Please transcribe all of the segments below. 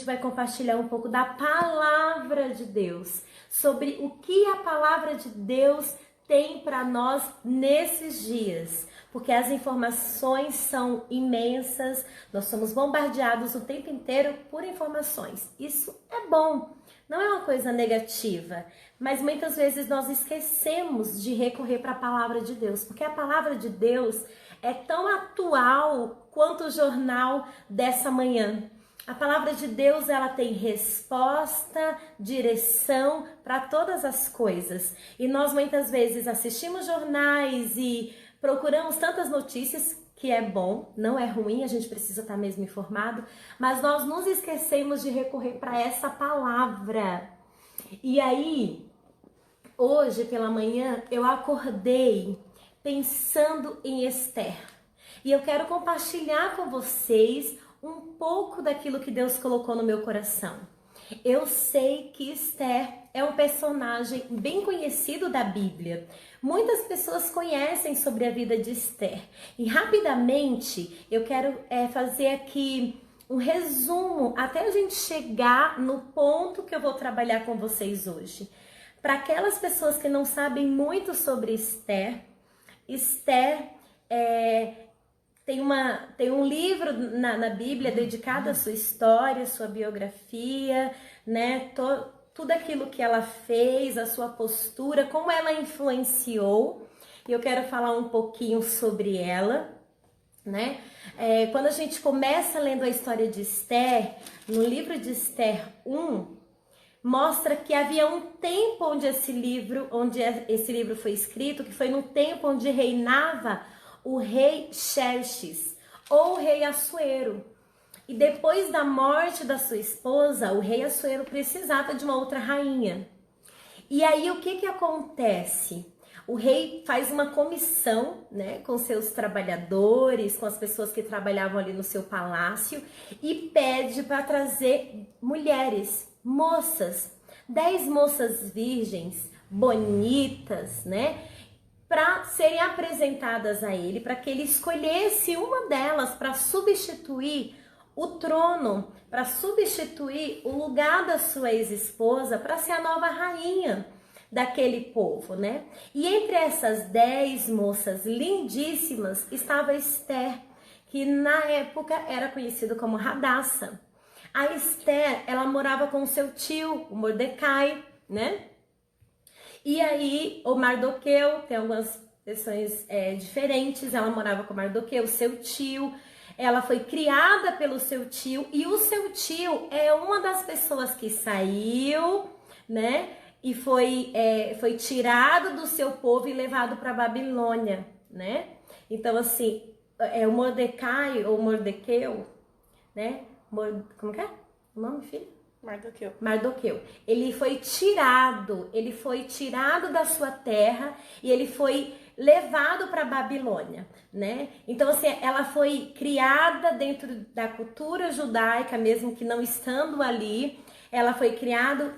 vai compartilhar um pouco da palavra de Deus, sobre o que a palavra de Deus tem para nós nesses dias, porque as informações são imensas, nós somos bombardeados o tempo inteiro por informações. Isso é bom, não é uma coisa negativa, mas muitas vezes nós esquecemos de recorrer para a palavra de Deus, porque a palavra de Deus é tão atual quanto o jornal dessa manhã. A palavra de Deus, ela tem resposta, direção para todas as coisas. E nós muitas vezes assistimos jornais e procuramos tantas notícias, que é bom, não é ruim, a gente precisa estar mesmo informado, mas nós nos esquecemos de recorrer para essa palavra. E aí, hoje pela manhã, eu acordei pensando em Esther. E eu quero compartilhar com vocês um pouco daquilo que Deus colocou no meu coração. Eu sei que Esther é um personagem bem conhecido da Bíblia. Muitas pessoas conhecem sobre a vida de Esther. E rapidamente eu quero fazer aqui um resumo até a gente chegar no ponto que eu vou trabalhar com vocês hoje. Para aquelas pessoas que não sabem muito sobre Esther, Esther tem um livro na Bíblia dedicado à sua história, sua biografia, né? Tudo aquilo que ela fez, a sua postura, como ela influenciou. E eu quero falar um pouquinho sobre ela, né? Quando a gente começa lendo a história de Esther, no livro de Esther 1, mostra que havia um tempo onde esse livro foi escrito, que foi no tempo onde reinava o rei Xerxes, ou o rei Assuero. E depois da morte da sua esposa, o rei Assuero precisava de uma outra rainha. E aí o que acontece? O rei faz uma comissão, né, com seus trabalhadores, com as pessoas que trabalhavam ali no seu palácio, e pede para trazer mulheres, moças, 10 moças virgens, bonitas, né, para serem apresentadas a ele, para que ele escolhesse uma delas para substituir o trono, para substituir o lugar da sua ex-esposa, para ser a nova rainha daquele povo, né? E entre essas 10 moças lindíssimas estava Esther, que na época era conhecida como Radassa. A Esther, ela morava com seu tio, o Mordecai, né? E aí, o Mardoqueu, tem algumas versões diferentes, ela morava com Mardoqueu, seu tio, ela foi criada pelo seu tio, e o seu tio é uma das pessoas que saiu, né, e foi tirado do seu povo e levado para Babilônia, né? Então, assim, o Mordecai, ou Mordequeu, né, como que é o nome, filho? Mardoqueu. Ele foi tirado da sua terra e ele foi levado para Babilônia, né? Então, assim, ela foi criada dentro da cultura judaica, mesmo que não estando ali. Ela foi criada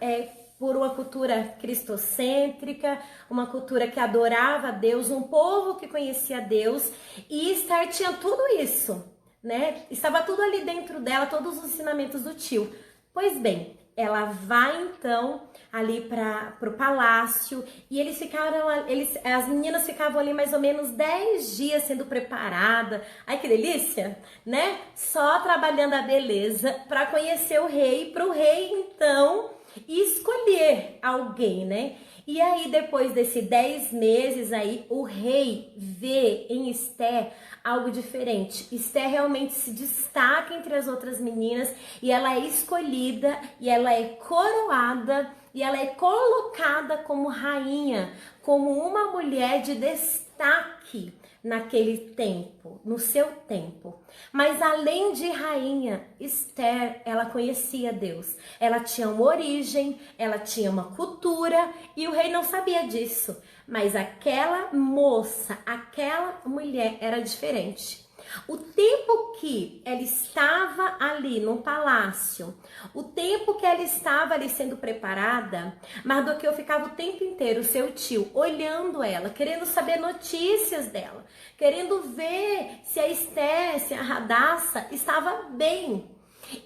por uma cultura cristocêntrica, uma cultura que adorava a Deus, um povo que conhecia Deus, e Esther tinha tudo isso, né? Estava tudo ali dentro dela, todos os ensinamentos do tio. Pois bem, ela vai então ali para o palácio e as meninas ficavam ali mais ou menos 10 dias sendo preparada. Ai, que delícia, né? Só trabalhando a beleza para conhecer o rei, para o rei então escolher alguém, né? E aí, depois desses 10 meses aí, o rei vê em Esther algo diferente. Esther realmente se destaca entre as outras meninas e ela é escolhida e ela é coroada e ela é colocada como rainha, como uma mulher de destaque naquele tempo, no seu tempo. Mas além de rainha, Esther, ela conhecia Deus. Ela tinha uma origem, ela tinha uma cultura e o rei não sabia disso. Mas aquela moça, aquela mulher era diferente. O tempo que ela estava ali no palácio, o tempo que ela estava ali sendo preparada, Mardoqueu ficava o tempo inteiro, seu tio, olhando ela, querendo saber notícias dela, querendo ver se a Esther, se a Radassa estava bem.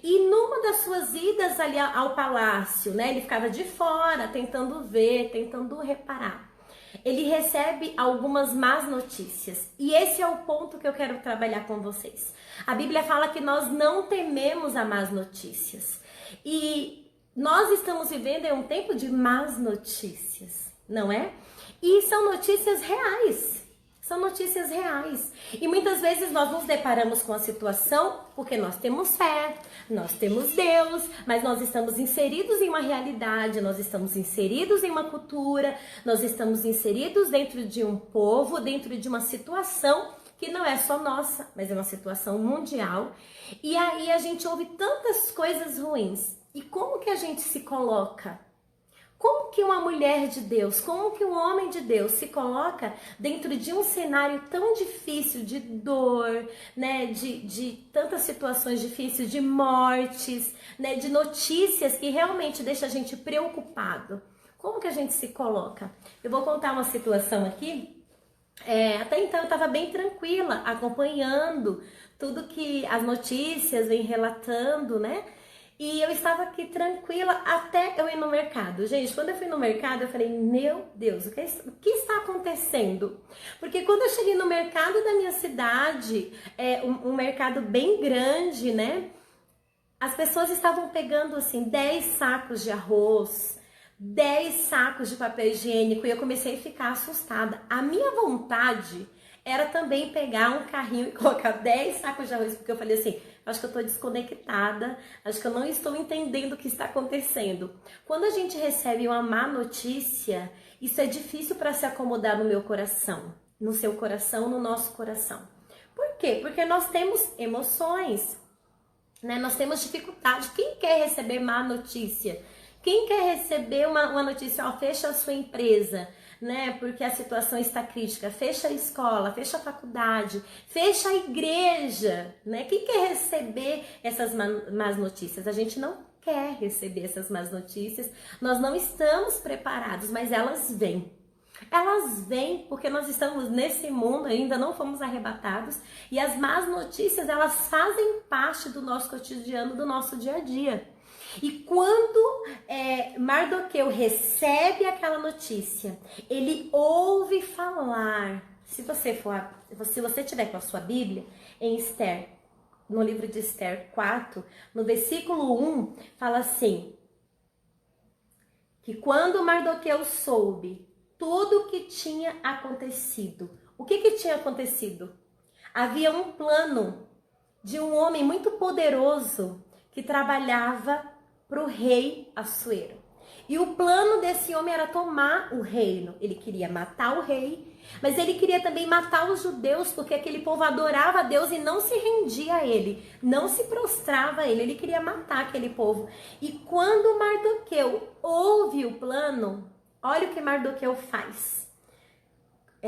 E numa das suas idas ali ao palácio, né, ele ficava de fora, tentando ver, tentando reparar. Ele recebe algumas más notícias. E esse é o ponto que eu quero trabalhar com vocês. A Bíblia fala que nós não tememos as más notícias. E nós estamos vivendo em um tempo de más notícias, não é? E são notícias reais. São notícias reais. E muitas vezes nós nos deparamos com a situação porque nós temos fé, nós temos Deus, mas nós estamos inseridos em uma realidade, nós estamos inseridos em uma cultura, nós estamos inseridos dentro de um povo, dentro de uma situação que não é só nossa, mas é uma situação mundial. E aí a gente ouve tantas coisas ruins. E como que a gente se coloca? Como que uma mulher de Deus, como que um homem de Deus se coloca dentro de um cenário tão difícil de dor, né, de tantas situações difíceis, de mortes, né, de notícias que realmente deixam a gente preocupado? Como que a gente se coloca? Eu vou contar uma situação aqui. Até então eu estava bem tranquila, acompanhando tudo que as notícias vêm relatando, né? E eu estava aqui tranquila até eu ir no mercado. Gente, quando eu fui no mercado, eu falei, meu Deus, o que está acontecendo? Porque quando eu cheguei no mercado da minha cidade, um mercado bem grande, né? As pessoas estavam pegando, assim, 10 sacos de arroz, 10 sacos de papel higiênico, e eu comecei a ficar assustada. A minha vontade era também pegar um carrinho e colocar 10 sacos de arroz, porque eu falei assim, acho que eu estou desconectada, acho que eu não estou entendendo o que está acontecendo. Quando a gente recebe uma má notícia, isso é difícil para se acomodar no meu coração, no seu coração, no nosso coração. Por quê? Porque nós temos emoções, né? Nós temos dificuldade. Quem quer receber má notícia? Quem quer receber uma notícia, fecha a sua empresa, né? Porque a situação está crítica, fecha a escola, fecha a faculdade, fecha a igreja, né? Quem quer receber essas más notícias? A gente não quer receber essas más notícias, nós não estamos preparados, mas elas vêm. Elas vêm porque nós estamos nesse mundo, ainda não fomos arrebatados, e as más notícias, elas fazem parte do nosso cotidiano, do nosso dia a dia. E quando Mardoqueu recebe aquela notícia, ele ouve falar. Se você tiver com a sua Bíblia, em Esther, no livro de Esther 4, no versículo 1, fala assim, que quando Mardoqueu soube tudo o que tinha acontecido, o que tinha acontecido? Havia um plano de um homem muito poderoso que trabalhava para o rei Assuero. E o plano desse homem era tomar o reino. Ele queria matar o rei, mas ele queria também matar os judeus, porque aquele povo adorava a Deus e não se rendia a ele, não se prostrava a ele. Ele queria matar aquele povo. E quando Mardoqueu ouve o plano, olha o que Mardoqueu faz.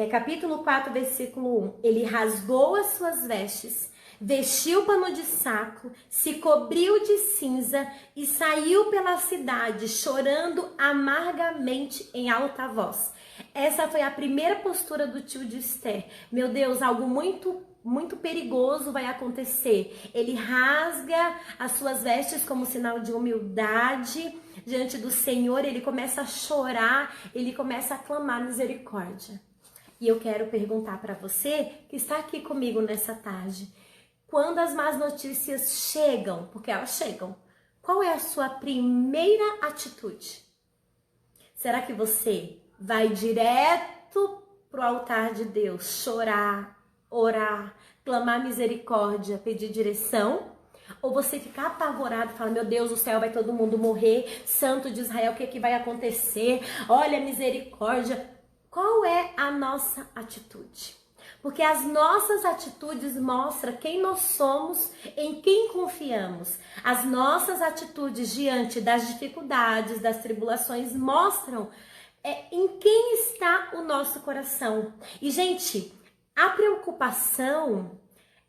Capítulo 4, versículo 1. Ele rasgou as suas vestes, vestiu pano de saco, se cobriu de cinza e saiu pela cidade chorando amargamente em alta voz. Essa foi a primeira postura do tio de Esther. Meu Deus, algo muito perigoso vai acontecer. Ele rasga as suas vestes como sinal de humildade diante do Senhor. Ele começa a chorar, ele começa a clamar misericórdia. E eu quero perguntar para você que está aqui comigo nessa tarde, quando as más notícias chegam, porque elas chegam, qual é a sua primeira atitude? Será que você vai direto pro altar de Deus, chorar, orar, clamar misericórdia, pedir direção? Ou você fica apavorado e fala, meu Deus, o céu vai todo mundo morrer, Santo de Israel, o que é que vai acontecer? Olha, misericórdia. Qual é a nossa atitude? Porque as nossas atitudes mostram quem nós somos, em quem confiamos. As nossas atitudes diante das dificuldades, das tribulações, mostram em quem está o nosso coração. E, gente, a preocupação,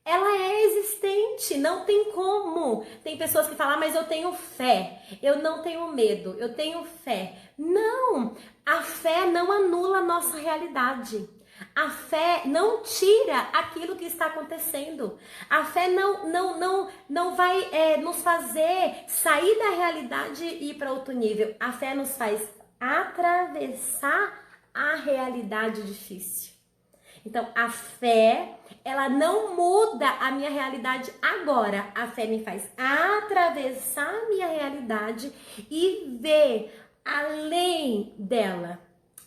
ela é existente, não tem como. Tem pessoas que falam, mas eu tenho fé, eu não tenho medo, eu tenho fé. Não, a fé não anula a nossa realidade. A fé não tira aquilo que está acontecendo. A fé não vai nos fazer sair da realidade e ir para outro nível. A fé nos faz atravessar a realidade difícil. Então, a fé, ela não muda a minha realidade agora. A fé me faz atravessar a minha realidade e ver além dela,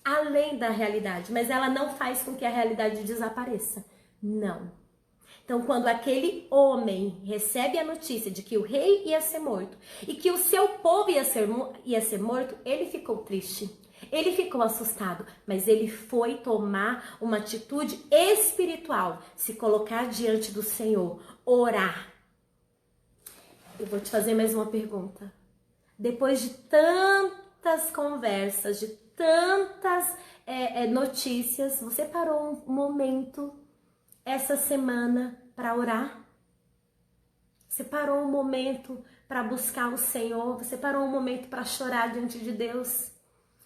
além da realidade. Mas ela não faz com que a realidade desapareça. Não. Então, quando aquele homem recebe a notícia de que o rei ia ser morto e que o seu povo ia ser morto, ele ficou triste. Ele ficou assustado, mas ele foi tomar uma atitude espiritual, se colocar diante do Senhor, orar. Eu vou te fazer mais uma pergunta. Depois de tantas conversas, de tantas notícias, você parou um momento essa semana para orar? Você parou um momento para buscar o Senhor? Você parou um momento para chorar diante de Deus?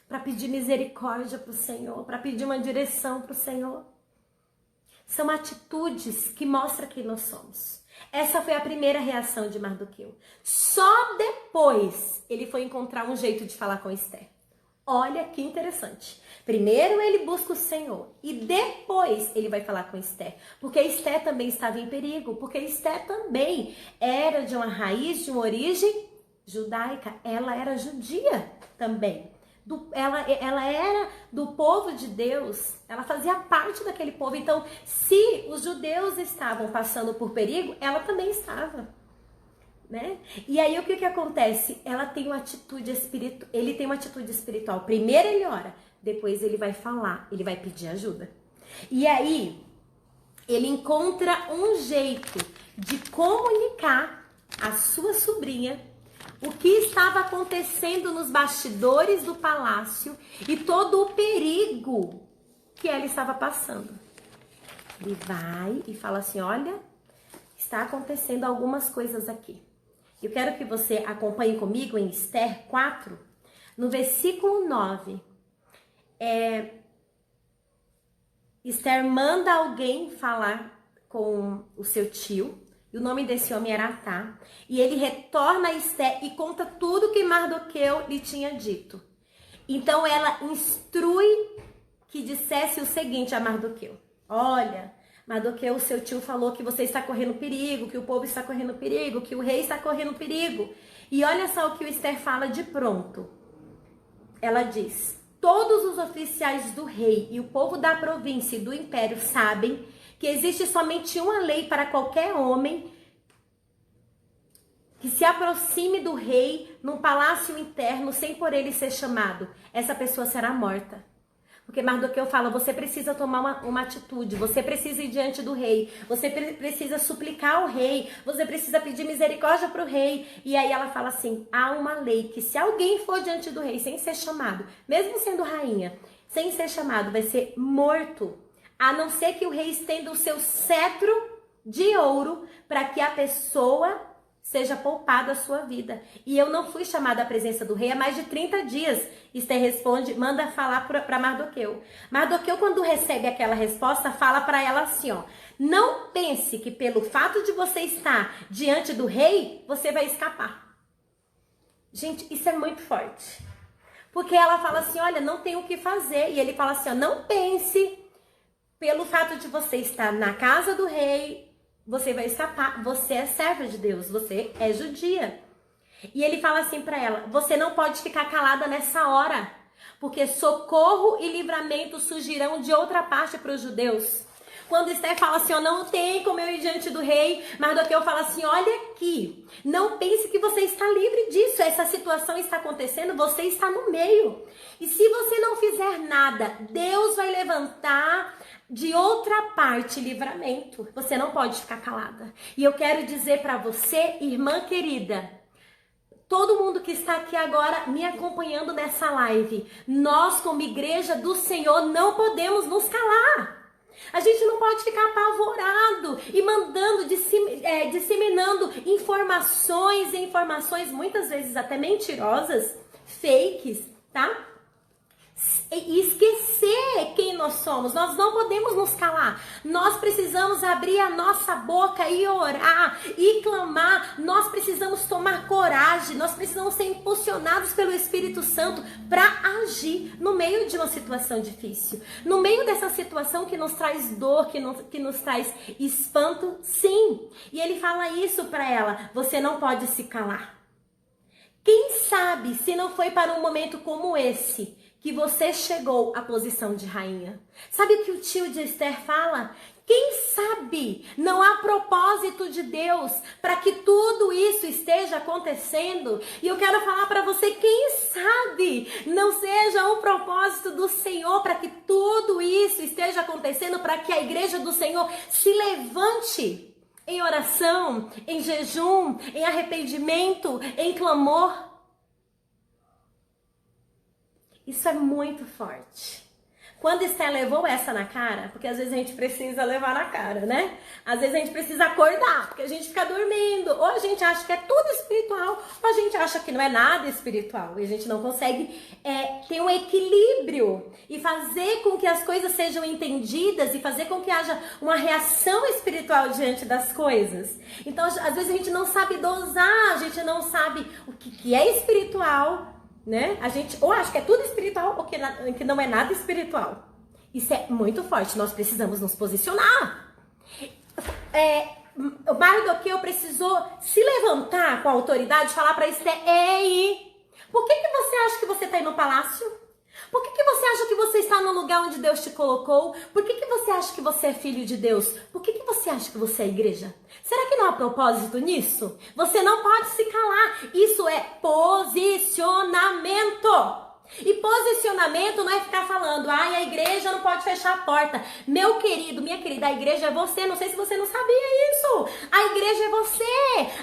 Para pedir misericórdia para o Senhor, para pedir uma direção para o Senhor? São atitudes que mostram quem nós somos. Essa foi a primeira reação de Mardoqueu. Só depois ele foi encontrar um jeito de falar com Esther. Olha que interessante. Primeiro ele busca o Senhor e depois ele vai falar com Esther. Porque Esther também estava em perigo, porque Esther também era de uma raiz, de uma origem judaica. Ela era judia também. Ela era do povo de Deus, ela fazia parte daquele povo. Então, se os judeus estavam passando por perigo, ela também estava, né? E aí o que acontece? Ele tem uma atitude espiritual. Primeiro ele ora, depois ele vai falar, ele vai pedir ajuda. E aí ele encontra um jeito de comunicar à sua sobrinha o que estava acontecendo nos bastidores do palácio e todo o perigo que ela estava passando. Ele vai e fala assim: olha, está acontecendo algumas coisas aqui. Eu quero que você acompanhe comigo em Esther 4, no versículo 9. Esther manda alguém falar com o seu tio. E o nome desse homem era Atá. E ele retorna a Esther e conta tudo que Mardoqueu lhe tinha dito. Então ela instrui que dissesse o seguinte a Mardoqueu: olha, Mardoqueu, seu tio falou que você está correndo perigo, que o povo está correndo perigo, que o rei está correndo perigo. E olha só o que o Esther fala de pronto. Ela diz: todos os oficiais do rei e o povo da província e do império sabem que existe somente uma lei para qualquer homem que se aproxime do rei num palácio interno sem por ele ser chamado. Essa pessoa será morta. Porque Mardoqueu fala: você precisa tomar uma atitude, você precisa ir diante do rei, você precisa suplicar ao rei, você precisa pedir misericórdia para o rei. E aí ela fala assim: há uma lei que se alguém for diante do rei sem ser chamado, mesmo sendo rainha, sem ser chamado, vai ser morto. A não ser que o rei estenda o seu cetro de ouro para que a pessoa seja poupada a sua vida. E eu não fui chamada à presença do rei há mais de 30 dias. Esther responde, manda falar para Mardoqueu. Mardoqueu, quando recebe aquela resposta, fala para ela assim, ó: não pense que pelo fato de você estar diante do rei, você vai escapar. Gente, isso é muito forte. Porque ela fala assim: olha, não tem o que fazer. E ele fala assim, ó: não pense pelo fato de você estar na casa do rei, você vai escapar. Você é serva de Deus, você é judia. E ele fala assim para ela: você não pode ficar calada nessa hora, porque socorro e livramento surgirão de outra parte para os judeus. Quando Esther fala assim, ó, não tem como eu ir diante do rei, Mardoqueu fala assim: olha aqui, não pense que você está livre disso, essa situação está acontecendo, você está no meio. E se você não fizer nada, Deus vai levantar de outra parte livramento. Você não pode ficar calada. E eu quero dizer para você, irmã querida, todo mundo que está aqui agora me acompanhando nessa live, nós como igreja do Senhor não podemos nos calar. A gente não pode ficar apavorado e mandando, disseminando informações muitas vezes até mentirosas, fakes, tá? e esquecer quem nós somos. Nós não podemos nos calar. Nós precisamos abrir a nossa boca e orar e clamar. Nós precisamos tomar coragem. Nós precisamos ser impulsionados pelo Espírito Santo para agir no meio de uma situação difícil. No meio dessa situação que nos traz dor, que nos traz espanto, sim. E ele fala isso para ela: você não pode se calar. Quem sabe se não foi para um momento como esse que você chegou à posição de rainha? Sabe o que o tio de Esther fala? Quem sabe não há propósito de Deus para que tudo isso esteja acontecendo? E eu quero falar para você, quem sabe não seja um propósito do Senhor para que tudo isso esteja acontecendo, para que a igreja do Senhor se levante em oração, em jejum, em arrependimento, em clamor. Isso é muito forte. Quando Esther levou essa na cara, porque às vezes a gente precisa levar na cara, né? Às vezes a gente precisa acordar, porque a gente fica dormindo. Ou a gente acha que é tudo espiritual, ou a gente acha que não é nada espiritual. E a gente não consegue ter um equilíbrio e fazer com que as coisas sejam entendidas e fazer com que haja uma reação espiritual diante das coisas. Então, às vezes a gente não sabe dosar, a gente não sabe o que é espiritual, né? A gente ou acha que é tudo espiritual ou que não é nada espiritual. Isso é muito forte, nós precisamos nos posicionar. O Mardoqueu precisou se levantar com a autoridade e falar para Esther: ei, por que você acha que você está aí no palácio? Por que você acha que você está no lugar onde Deus te colocou? Por que você acha que você é filho de Deus? Por que você acha que você é igreja? Será que não há propósito nisso? Você não pode se calar. Isso é posicionamento. E posicionamento não é ficar falando: ai, a igreja não pode fechar a porta. Meu querido, minha querida, a igreja é você. Não sei se você não sabia isso. A igreja é você.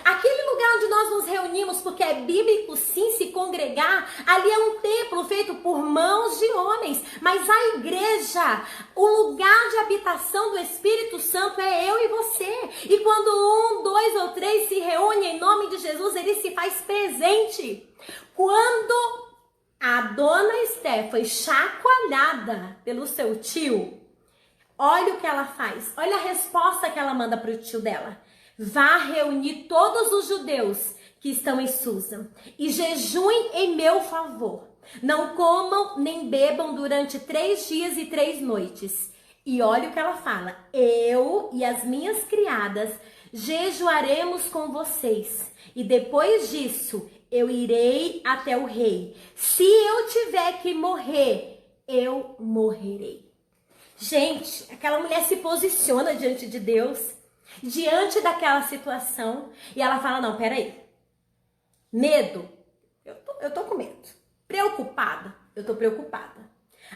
Aquele lugar onde nós nos reunimos, porque é bíblico sim se congregar, ali é um templo feito por mãos de homens. Mas a igreja, o lugar de habitação do Espírito Santo é eu e você. E quando 1, 2 ou 3 se reúnem em nome de Jesus, ele se faz presente. Quando a dona Esther foi chacoalhada pelo seu tio, olha o que ela faz. Olha a resposta que ela manda para o tio dela: vá reunir todos os judeus que estão em Susa e jejuem em meu favor. Não comam nem bebam durante 3 dias e 3 noites. E olha o que ela fala: eu e as minhas criadas jejuaremos com vocês. E depois disso, eu irei até o rei. Se eu tiver que morrer, eu morrerei. Gente, aquela mulher se posiciona diante de Deus, diante daquela situação, e ela fala: não, peraí. Medo? Eu tô com medo. Preocupada? Eu tô preocupada.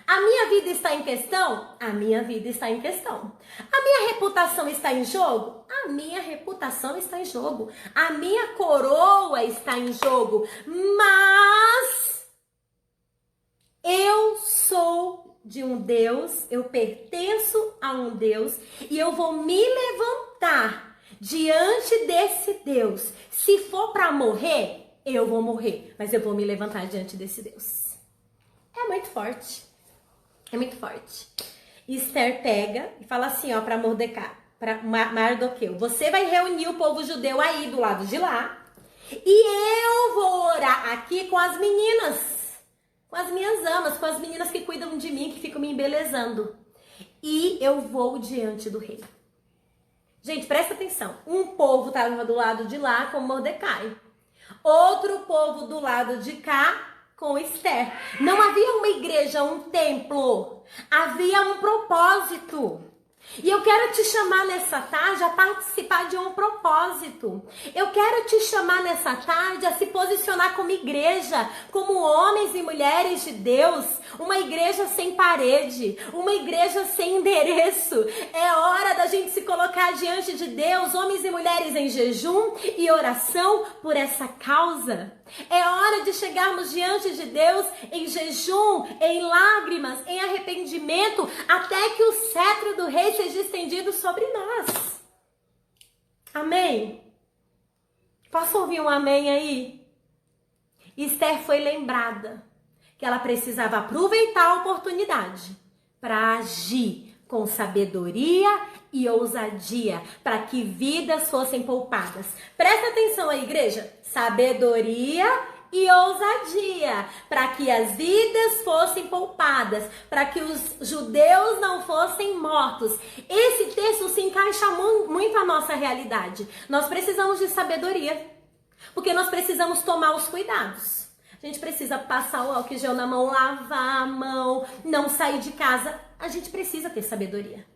A minha vida está em questão? A minha vida está em questão. A minha reputação está em jogo? A minha reputação está em jogo. A minha coroa está em jogo. Mas eu sou de um Deus, eu pertenço a um Deus e eu vou me levantar diante desse Deus. Se for para morrer, eu vou morrer, mas eu vou me levantar diante desse Deus. É muito forte. É muito forte. Esther pega e fala assim, ó, para Mordecai, para Mardoqueu: você vai reunir o povo judeu aí do lado de lá e eu vou orar aqui com as meninas, com as minhas amas, com as meninas que cuidam de mim, que ficam me embelezando. E eu vou diante do rei. Gente, presta atenção. Um povo estava do lado de lá com Mordecai. Outro povo do lado de cá com Esther. Não havia uma igreja, um templo. Havia um propósito. E eu quero te chamar nessa tarde a participar de um propósito. Eu quero te chamar nessa tarde a se posicionar como igreja, como homens e mulheres de Deus. Uma igreja sem parede, uma igreja sem endereço. É hora da gente se colocar diante de Deus, homens e mulheres em jejum e oração por essa causa. É hora de chegarmos diante de Deus em jejum, em lágrimas, em arrependimento, até que o cetro do rei seja estendido sobre nós. Amém? Posso ouvir um amém aí? Esther foi lembrada que ela precisava aproveitar a oportunidade para agir com sabedoria e ousadia, para que vidas fossem poupadas. Presta atenção aí, igreja. Sabedoria e ousadia, para que as vidas fossem poupadas, para que os judeus não fossem mortos. Esse texto se encaixa muito à nossa realidade. Nós precisamos de sabedoria, porque nós precisamos tomar os cuidados. A gente precisa passar o álcool gel na mão, lavar a mão, não sair de casa. A gente precisa ter sabedoria.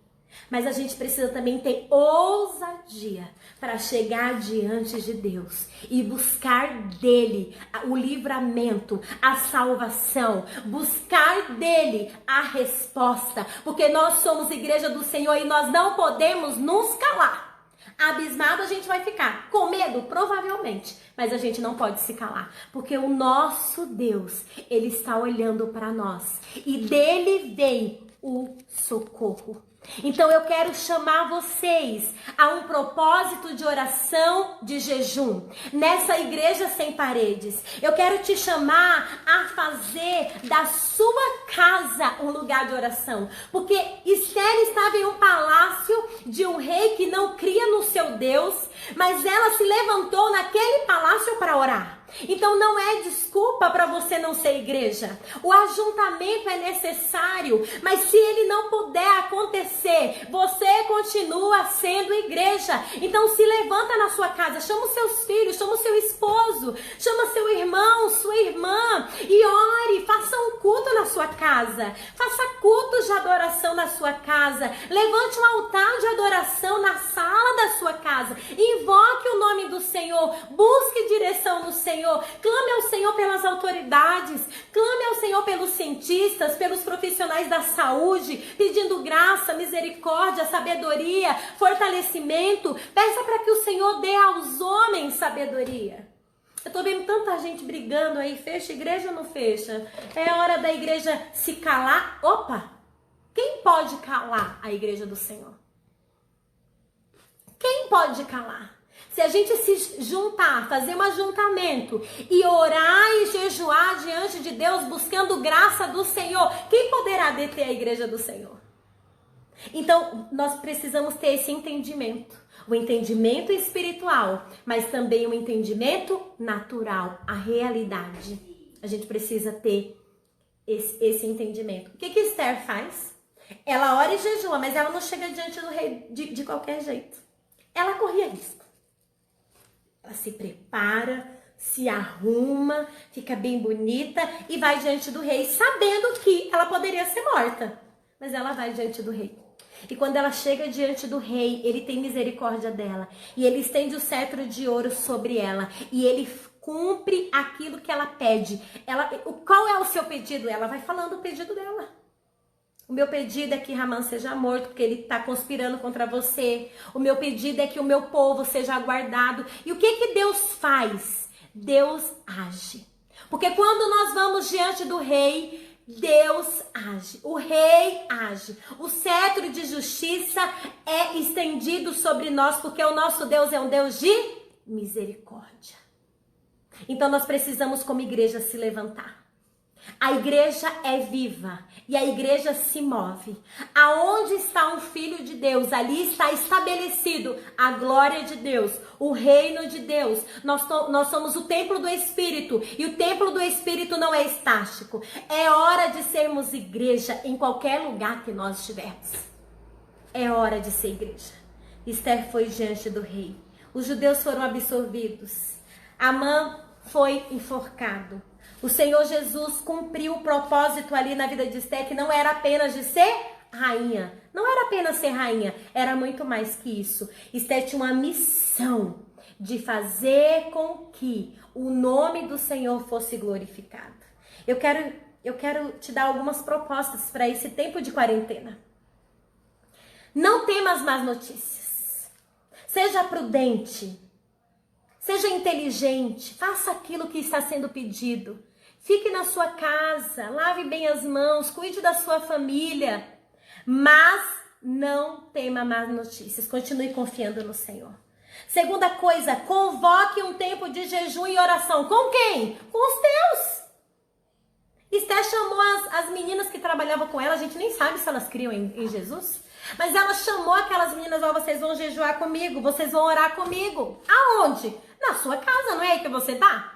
Mas a gente precisa também ter ousadia para chegar diante de Deus e buscar dele o livramento, a salvação, buscar dele a resposta, porque nós somos igreja do Senhor e nós não podemos nos calar. Abismado a gente vai ficar, com medo provavelmente, mas a gente não pode se calar, porque o nosso Deus, ele está olhando para nós e dele vem o socorro. Então eu quero chamar vocês a um propósito de oração, de jejum, nessa igreja sem paredes. Eu quero te chamar a fazer da sua casa um lugar de oração, porque Esther estava em um palácio de um rei que não cria no seu Deus, mas ela se levantou naquele palácio para orar. Então não é desculpa para você não ser igreja. O ajuntamento é necessário, mas se ele não puder acontecer, você continua sendo igreja. Então se levanta na sua casa, chama os seus filhos, chama o seu esposo, chama seu irmão, sua irmã e ore, faça um culto na sua casa. Faça cultos de adoração na sua casa. Levante um altar de adoração na sala da sua casa. Invoque o nome do Senhor, busque direção no Senhor. Clame ao Senhor pelas autoridades, clame ao Senhor pelos cientistas, pelos profissionais da saúde, pedindo graça, misericórdia, sabedoria, fortalecimento. Peça para que o Senhor dê aos homens sabedoria. Eu tô vendo tanta gente brigando aí, fecha a igreja ou não fecha? É hora da igreja se calar. Opa! Quem pode calar a igreja do Senhor? Quem pode calar? Se a gente se juntar, fazer um ajuntamento e orar e jejuar diante de Deus, buscando graça do Senhor, quem poderá deter a igreja do Senhor? Então, nós precisamos ter esse entendimento. O entendimento espiritual, mas também o entendimento natural, a realidade. A gente precisa ter esse entendimento. O que Esther faz? Ela ora e jejua, mas ela não chega diante do rei de qualquer jeito. Ela corria risco. Ela se prepara, se arruma, fica bem bonita e vai diante do rei, sabendo que ela poderia ser morta. Mas ela vai diante do rei. E quando ela chega diante do rei, ele tem misericórdia dela. E ele estende o cetro de ouro sobre ela. E ele cumpre aquilo que ela pede. Qual é o seu pedido? Ela vai falando o pedido dela. O meu pedido é que Ramã seja morto, porque ele está conspirando contra você. O meu pedido é que o meu povo seja guardado. E o que Deus faz? Deus age. Porque quando nós vamos diante do rei, Deus age. O rei age. O cetro de justiça é estendido sobre nós, porque o nosso Deus é um Deus de misericórdia. Então nós precisamos, como igreja, se levantar. A igreja é viva e a igreja se move. Aonde está um filho de Deus, ali está estabelecido a glória de Deus, o reino de Deus. Nós somos o templo do Espírito e o templo do Espírito não é estático. É hora de sermos igreja em qualquer lugar que nós estivermos. É hora de ser igreja. Esther foi diante do rei. Os judeus foram absorvidos. Amã foi enforcado. O Senhor Jesus cumpriu o propósito ali na vida de Esther, que não era apenas de ser rainha. Não era apenas ser rainha, era muito mais que isso. Esther tinha uma missão de fazer com que o nome do Senhor fosse glorificado. Eu quero te dar algumas propostas para esse tempo de quarentena. Não tema as más notícias. Seja prudente. Seja inteligente. Faça aquilo que está sendo pedido. Fique na sua casa, lave bem as mãos, cuide da sua família, mas não tema más notícias, continue confiando no Senhor. Segunda coisa, convoque um tempo de jejum e oração. Com quem? Com os teus. Esther trabalhava com ela, a gente nem sabe se elas criam em Jesus. Mas ela chamou aquelas meninas, ó, vocês vão jejuar comigo, vocês vão orar comigo. Aonde? Na sua casa, não é aí que você tá?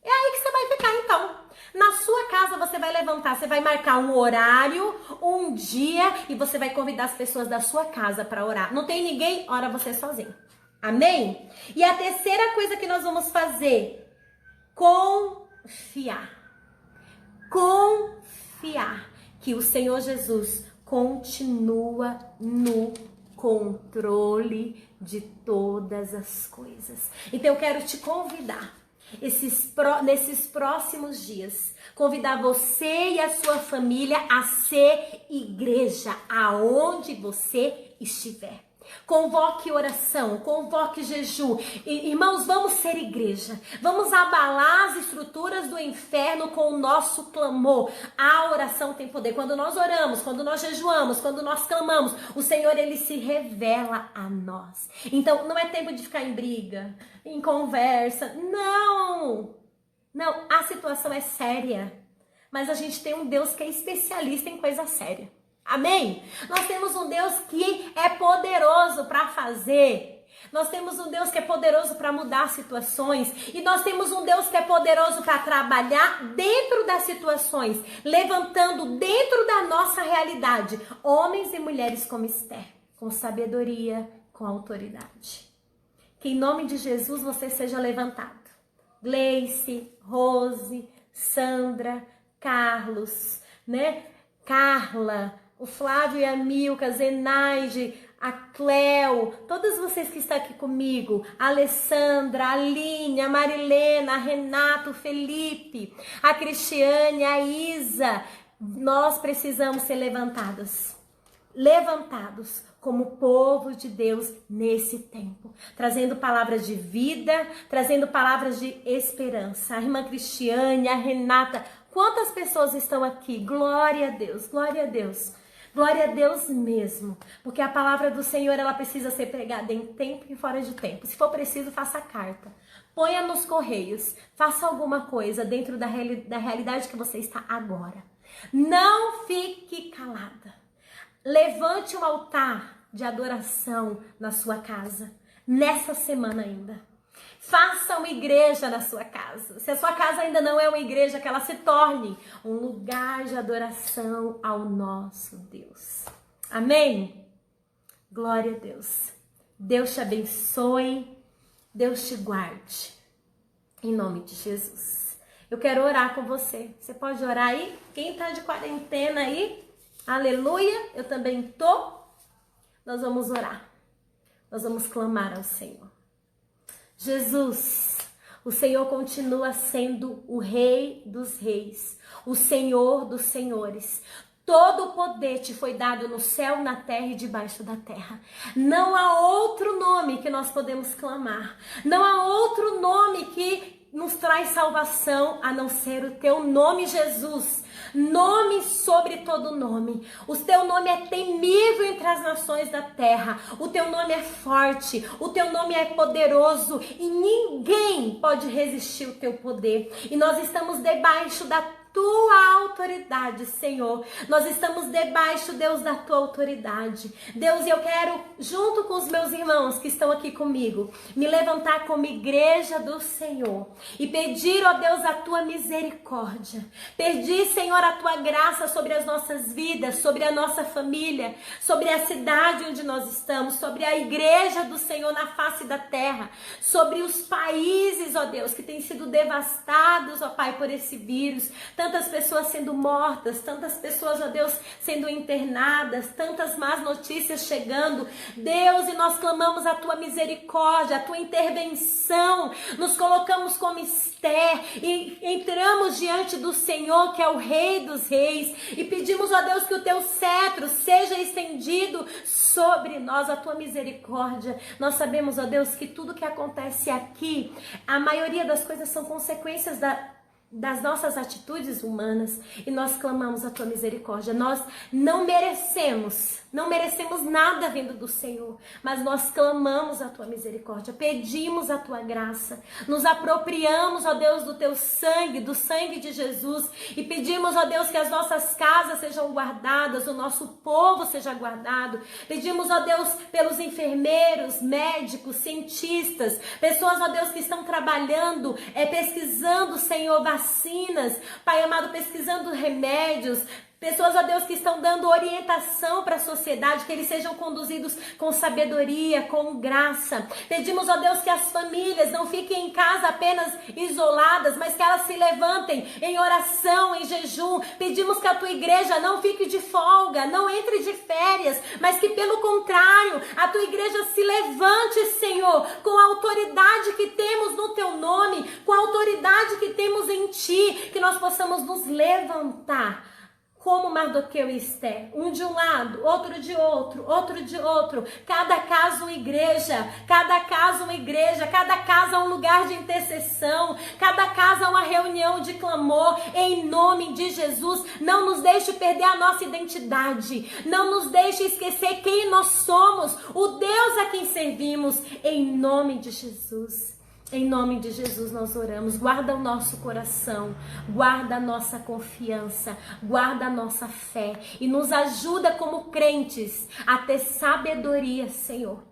É aí que você vai ficar então. Na sua casa você vai levantar, você vai marcar um horário, um dia e você vai convidar as pessoas da sua casa para orar. Não tem ninguém, ora você sozinho. Amém? E a terceira coisa que nós vamos fazer, confiar. Confiar que o Senhor Jesus continua no controle de todas as coisas. Então eu quero te convidar, nesses próximos dias, convidar você e a sua família a ser igreja aonde você estiver. Convoque oração, convoque jejum. Irmãos, vamos ser igreja. Vamos abalar as estruturas do inferno com o nosso clamor. A oração tem poder. Quando nós oramos, quando nós jejuamos, quando nós clamamos, o Senhor, Ele se revela a nós. Então, não é tempo de ficar em briga, em conversa. Não! Não, a situação é séria. Mas a gente tem um Deus que é especialista em coisa séria. Amém? Nós temos um Deus que é poderoso para fazer. Nós temos um Deus que é poderoso para mudar situações. E nós temos um Deus que é poderoso para trabalhar dentro das situações, levantando dentro da nossa realidade homens e mulheres como Esther, com sabedoria, com autoridade. Que em nome de Jesus você seja levantado. Gleice, Rose, Sandra, Carlos, né? Carla, o Flávio e a Milka, Zenaide, a Cleo, todas vocês que estão aqui comigo, a Alessandra, a Aline, a Marilena, a Renato, o Felipe, a Cristiane, a Isa, nós precisamos ser levantados como povo de Deus nesse tempo, trazendo palavras de vida, trazendo palavras de esperança. A irmã Cristiane, a Renata, quantas pessoas estão aqui? Glória a Deus, glória a Deus. Glória a Deus mesmo, porque a palavra do Senhor, ela precisa ser pregada em tempo e fora de tempo. Se for preciso, faça carta, ponha nos correios, faça alguma coisa dentro da realidade que você está agora. Não fique calada. Levante um altar de adoração na sua casa, nessa semana ainda. Faça uma igreja na sua casa. Se a sua casa ainda não é uma igreja, que ela se torne um lugar de adoração ao nosso Deus. Amém? Glória a Deus. Deus te abençoe. Deus te guarde. Em nome de Jesus. Eu quero orar com você. Você pode orar aí? Quem está de quarentena aí? Aleluia. Eu também estou. Nós vamos orar. Nós vamos clamar ao Senhor. Jesus, o Senhor continua sendo o Rei dos Reis, o Senhor dos Senhores. Todo o poder te foi dado no céu, na terra e debaixo da terra. Não há outro nome que nós podemos clamar. Não há outro nome que nos traz salvação a não ser o teu nome, Jesus. Nome sobre todo nome. O teu nome é temível entre as nações da terra. O teu nome é forte. O teu nome é poderoso. E ninguém pode resistir o teu poder. E nós estamos debaixo da tua autoridade, Senhor. Nós estamos debaixo, Deus, da tua autoridade. Deus, eu quero, junto com os meus irmãos que estão aqui comigo, me levantar como igreja do Senhor e pedir, ó Deus, a tua misericórdia. Pedir, Senhor, a tua graça sobre as nossas vidas, sobre a nossa família, sobre a cidade onde nós estamos, sobre a igreja do Senhor na face da terra, sobre os países, ó Deus, que têm sido devastados, ó Pai, por esse vírus. Tantas pessoas sendo mortas, tantas pessoas, ó Deus, sendo internadas, tantas más notícias chegando. Deus, e nós clamamos a tua misericórdia, a tua intervenção. Nos colocamos como Esther e entramos diante do Senhor, que é o Rei dos Reis, e pedimos, ó Deus, que o teu cetro seja estendido sobre nós, a tua misericórdia. Nós sabemos, ó Deus, que tudo que acontece aqui, a maioria das coisas são consequências das nossas atitudes humanas e nós clamamos a tua misericórdia. Nós não merecemos nada vindo do Senhor, mas nós clamamos a tua misericórdia, pedimos a tua graça, nos apropriamos, ó Deus, do teu sangue, do sangue de Jesus, e pedimos, ó Deus, que as nossas casas sejam guardadas, o nosso povo seja guardado. Pedimos, ó Deus, pelos enfermeiros, médicos, cientistas, pessoas, ó Deus, que estão trabalhando, pesquisando, Senhor, vacinas, Pai amado, pesquisando remédios, pessoas, ó Deus, que estão dando orientação para a sociedade, que eles sejam conduzidos com sabedoria, com graça. Pedimos, ó Deus, que as famílias não fiquem em casa apenas isoladas, mas que elas se levantem em oração, em jejum. Pedimos que a tua igreja não fique de folga, não entre de férias, mas que pelo contrário, a tua igreja se levante, Senhor, com a autoridade que temos no teu nome, com a autoridade que temos em ti, que nós possamos nos levantar como Mardoqueu e Esther, um de um lado, outro de outro, outro de outro, cada casa uma igreja, cada casa uma igreja, cada casa um lugar de intercessão, cada casa uma reunião de clamor, em nome de Jesus. Não nos deixe perder a nossa identidade, não nos deixe esquecer quem nós somos, o Deus a quem servimos, em nome de Jesus. Em nome de Jesus nós oramos. Guarda o nosso coração, guarda a nossa confiança, guarda a nossa fé e nos ajuda como crentes a ter sabedoria, Senhor,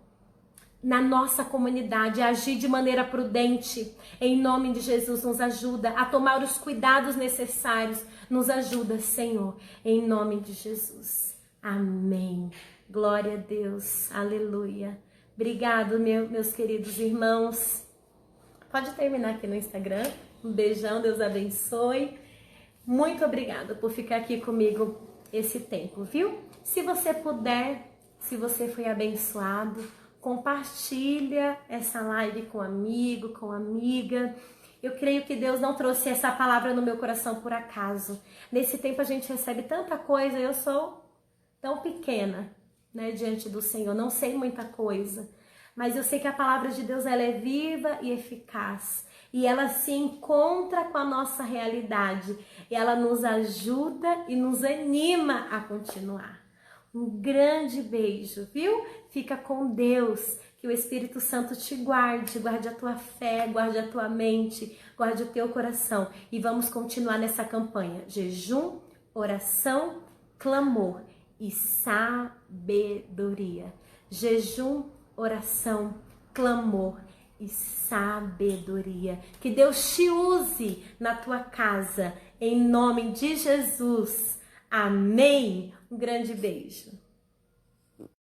na nossa comunidade, a agir de maneira prudente. Em nome de Jesus nos ajuda a tomar os cuidados necessários. Nos ajuda, Senhor, em nome de Jesus. Amém. Glória a Deus. Aleluia. Obrigado, meus queridos irmãos. Pode terminar aqui no Instagram. Um beijão, Deus abençoe. Muito obrigada por ficar aqui comigo esse tempo, viu? Se você puder, se você foi abençoado, compartilha essa live com amigo, com amiga. Eu creio que Deus não trouxe essa palavra no meu coração por acaso. Nesse tempo a gente recebe tanta coisa, eu sou tão pequena, né, diante do Senhor, não sei muita coisa. Mas eu sei que a palavra de Deus ela é viva e eficaz. E ela se encontra com a nossa realidade. E ela nos ajuda e nos anima a continuar. Um grande beijo, viu? Fica com Deus. Que o Espírito Santo te guarde. Guarde a tua fé, guarde a tua mente, guarde o teu coração. E vamos continuar nessa campanha. Jejum, oração, clamor e sabedoria. Jejum, oração, clamor e sabedoria. Que Deus te use na tua casa, em nome de Jesus. Amém. Um grande beijo.